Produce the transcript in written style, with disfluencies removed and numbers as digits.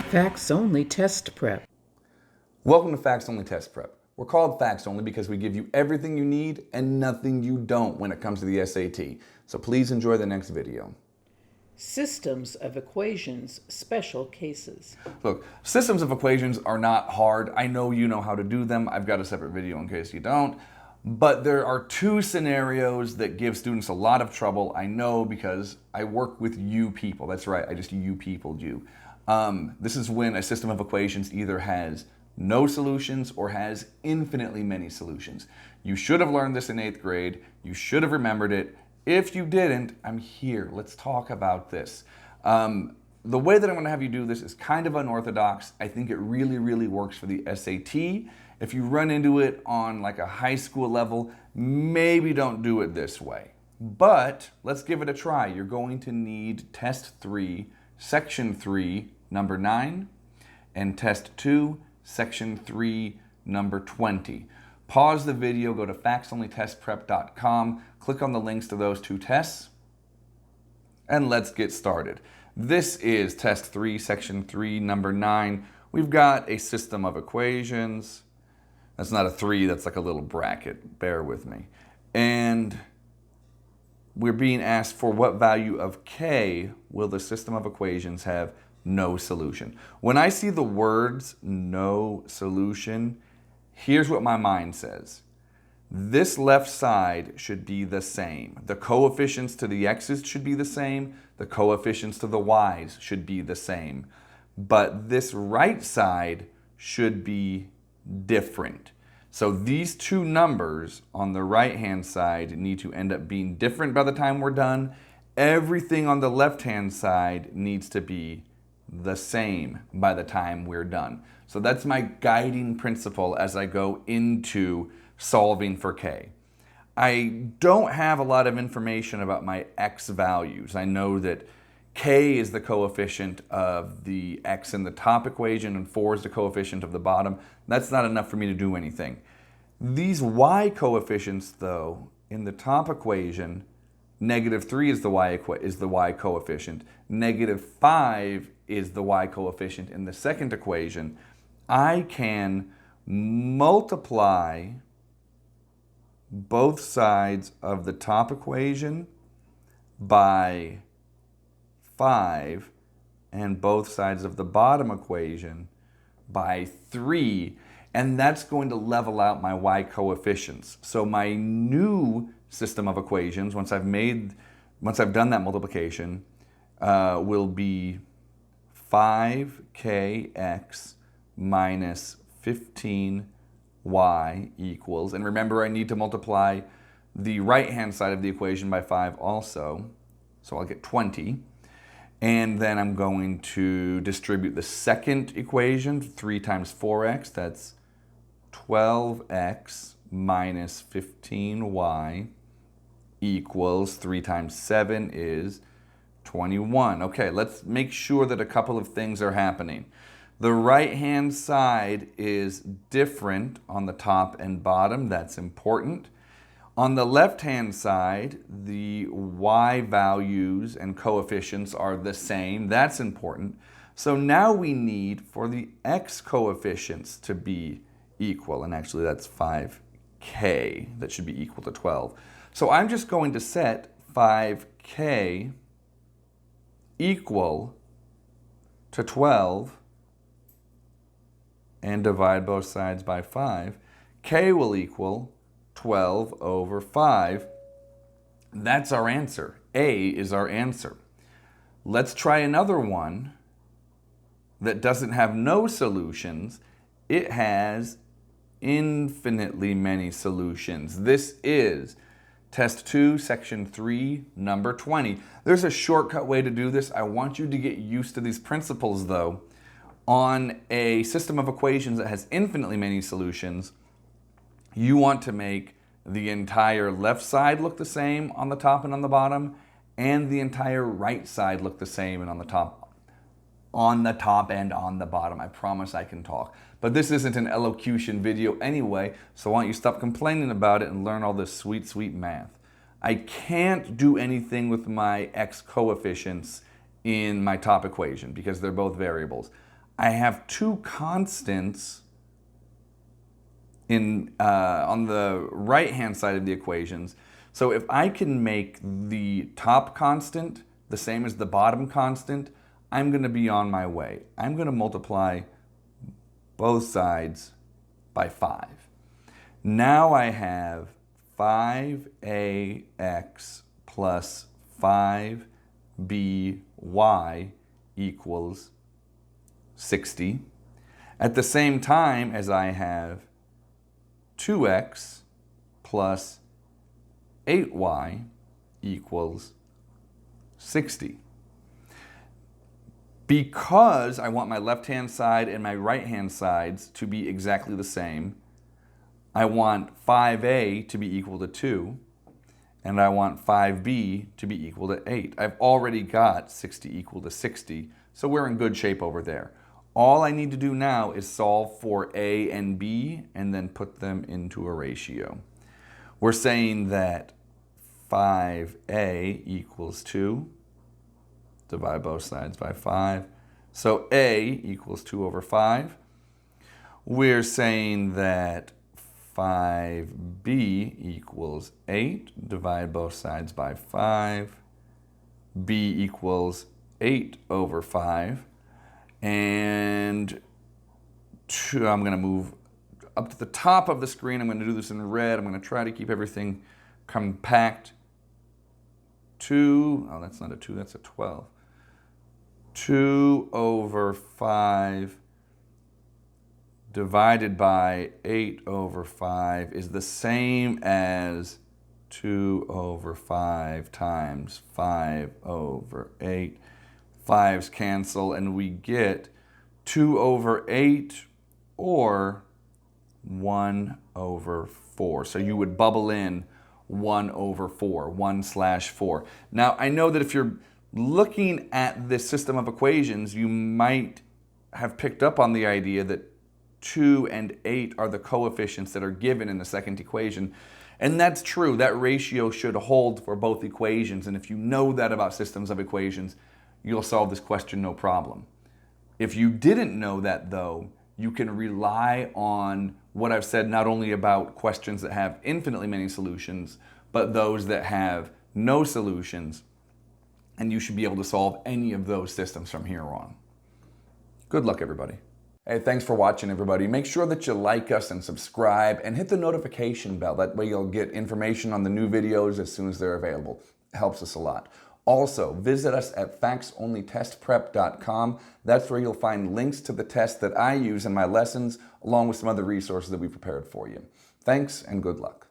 Facts Only Test Prep. Welcome to Facts Only Test Prep. We're called Facts Only because we give you everything you need and nothing you don't when it comes to the SAT. So please enjoy the next video. Systems of equations, special cases. Look, systems of equations are not hard. I know you know how to do them. I've got a separate video in case you don't. But there are two scenarios that give students a lot of trouble. I know because I work with you people. That's right, I just you peopled you. This is when a system of equations either has no solutions or has infinitely many solutions. You should have learned this in 8th grade. You should have remembered it. If you didn't, I'm here. Let's talk about this. The way that I'm going to have you do this is kind of unorthodox. I think it really works for the SAT. If you run into it on like a high school level, maybe don't do it this way. But let's give it a try. You're going to need Test 3, Section 3, number 9, and Test 2, Section 3, number 20. Pause the video, go to factsonlytestprep.com, click on the links to those two tests, and let's get started. This is Test 3, Section 3, number 9. We've got a system of equations. That's not a 3, that's like a little bracket. Bear with me. And we're being asked for what value of k will the system of equations have no solution. When I see the words no solution, here's what my mind says. This left side should be the same. The coefficients to the x's should be the same. The coefficients to the y's should be the same. But this right side should be different. So these two numbers on the right-hand side need to end up being different by the time we're done. Everything on the left-hand side needs to be the same by the time we're done. So that's my guiding principle as I go into solving for k. I don't have a lot of information about my x values. I know that k is the coefficient of the x in the top equation and 4 is the coefficient of the bottom. That's not enough for me to do anything. These y coefficients, though, in the top equation, -3 is the y coefficient, -5 is the y coefficient in the second equation. I can multiply both sides of the top equation by 5 and both sides of the bottom equation by 3, and that's going to level out my y coefficients. So my new system of equations, once I've done that multiplication, will be 5kx minus 15y equals, and remember I need to multiply the right-hand side of the equation by 5 also, so I'll get 20. And then I'm going to distribute the second equation, 3 times 4x, that's 12x minus 15y equals 3 times 7 is 21. Okay, let's make sure that a couple of things are happening. The right-hand side is different on the top and bottom. That's important. On the left-hand side, the y values and coefficients are the same. That's important. So now we need for the x coefficients to be equal, and actually that's 5k. That should be equal to 12. So I'm just going to set 5k equal to 12 and divide both sides by 5. K will equal 12 over 5. That's our answer. A is our answer. Let's try another one that doesn't have no solutions. It has infinitely many solutions. This is Test 2, Section 3, number 20. There's a shortcut way to do this. I want you to get used to these principles, though. On a system of equations that has infinitely many solutions, you want to make the entire left side look the same on the top and on the bottom, and the entire right side look the same and on the top and on the bottom. I promise I can talk. But this isn't an elocution video anyway, so why don't you stop complaining about it and learn all this sweet, sweet math. I can't do anything with my x coefficients in my top equation because they're both variables. I have two constants on the right-hand side of the equations. So if I can make the top constant the same as the bottom constant, I'm going to be on my way. I'm going to multiply both sides by 5. Now I have 5ax plus 5by equals 60. At the same time as I have 2x plus 8y equals 60. Because I want my left-hand side and my right-hand sides to be exactly the same, I want 5a to be equal to 2, and I want 5b to be equal to 8. I've already got 60 equal to 60, so we're in good shape over there. All I need to do now is solve for a and b and then put them into a ratio. We're saying that 5a equals 2. Divide both sides by 5. So a equals 2 over 5. We're saying that 5b equals 8. Divide both sides by 5. b equals 8 over 5. And I'm going to move up to the top of the screen. I'm going to do this in red. I'm going to try to keep everything compact. 2, oh, that's not a 2, that's a 12. 2 over 5 divided by 8 over 5 is the same as 2 over 5 times 5 over 8. 5's cancel, and we get 2 over 8 or 1 over 4. So you would bubble in 1 over 4, 1/4. Now, I know that if you're looking at this system of equations, you might have picked up on the idea that 2 and 8 are the coefficients that are given in the second equation. And that's true. That ratio should hold for both equations. And if you know that about systems of equations, you'll solve this question no problem. If you didn't know that, though, you can rely on what I've said not only about questions that have infinitely many solutions, but those that have no solutions. And you should be able to solve any of those systems from here on. Good luck, everybody. Hey, thanks for watching, everybody. Make sure that you like us and subscribe and hit the notification bell. That way you'll get information on the new videos as soon as they're available. It helps us a lot. Also, visit us at factsonlytestprep.com. That's where you'll find links to the tests that I use in my lessons, along with some other resources that we prepared for you. Thanks and good luck.